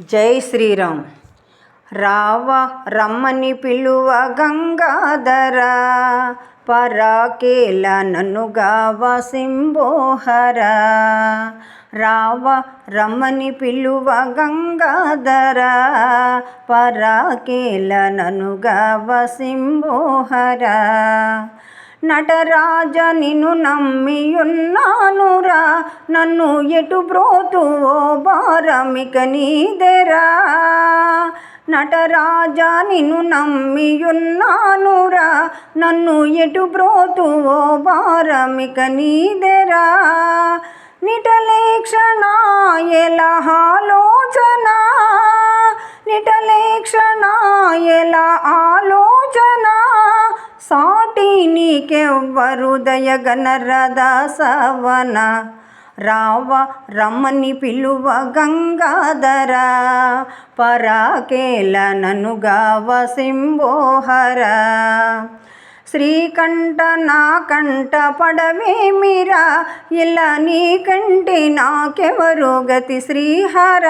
జై శ్రీరామ్. రావ రమ్మని పిలువ గంగాధర, పరాకేల నన్నుగావ శంభోహర. రావ రమ్మని పిలువ గంగాధర, పరాకేల నన్నుగావ శంభోహర. నటరాజ నిన్ను నమ్మియున్నానురా, నన్ను ఎటు బ్రోతువో భారమిక నీదెరా. నటరాజ నిన్ను నమ్మియున్నానురా, నన్ను ఎటు బ్రోతువో భారమిక నీదెరా. నిటలేక్షణ ఎలా ఆలోచన, నిటలేక్షణ ఎలా ఆలోచన. సాటి నీకెవ్వరు దయగనరదా సవన. రావ రమ్మని పిలువ గంగాధర, పరాకేల నన్నుగావ శంభోహర. శ్రీకంఠ నా కంట పడవేమిరా, ఇలా నీ కంటే నాకెవరు గతి శ్రీహర.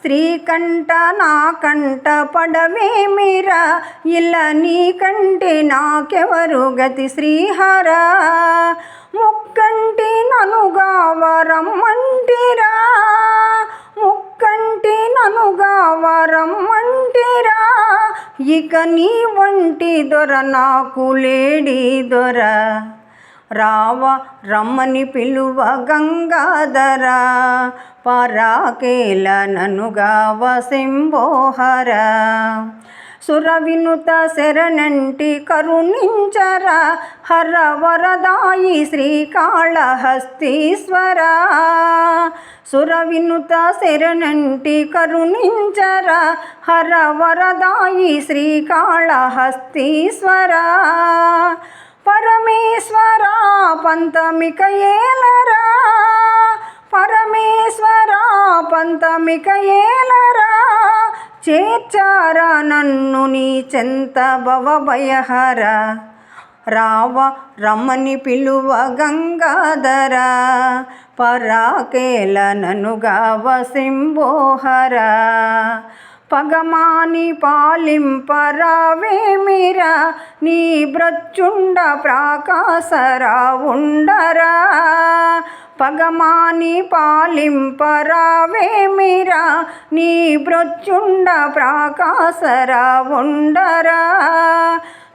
శ్రీకంఠ నా కంట పడవేమిరా, ఇలా నీ కంటే నాకెవరు గతి శ్రీహర. ముక్కంటి ననుగావ రమ్మంటిరా, ముక్కంటి ననుగావ రమ్మంటిరా. ఇక నీ వంటి దొర నాకు లేడి దొర. రావ రమ్మని పిలువ గంగాధర, పరాకేల నన్నుగావ శంభోహర. సురవినుత శరణంటి కరుణించరా, హర వరదాయి శ్రీకాళహస్తీశ్వర. సురవినుత శరణంటి కరుణించరా, హర వరదాయి శ్రీకాళహస్తీశ్వర. పరమేశ్వర పంతమిక ఏలరా, పరమేశ్వర పంతమిక ఏలరా. చేర్చారా నన్ను నీ చెంత భవభయహర. రావ రమ్మని పిలువ గంగాధర, పరాకేల నన్నుగావ శంభోహర. పగమాని పాలింపరావేమిరా, నీ బ్రచ్చుండ ప్రాకాశరా ఉండరా. పగమాని పాలింపరావేమిరా, నీ బ్రచ్చుండ ప్రాకాశరా ఉండరా.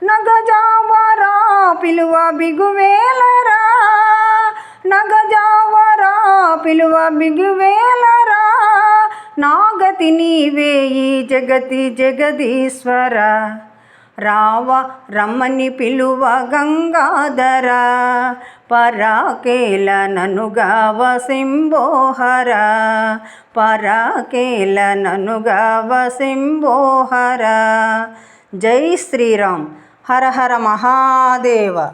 నగజావరా పిలువ బిగువేలరా, నగజావరా పిలువ బిగువేలరా. నాగతి నీవే ఈ జగతి జగదీశ్వర. రావ రమ్మని పిలువ గంగాధర, పరాకేల నన్నుగావ శంభోహర. పరాకేల నన్నుగావ శంభోహర. జై శ్రీరామ్. హర హర మహాదేవ.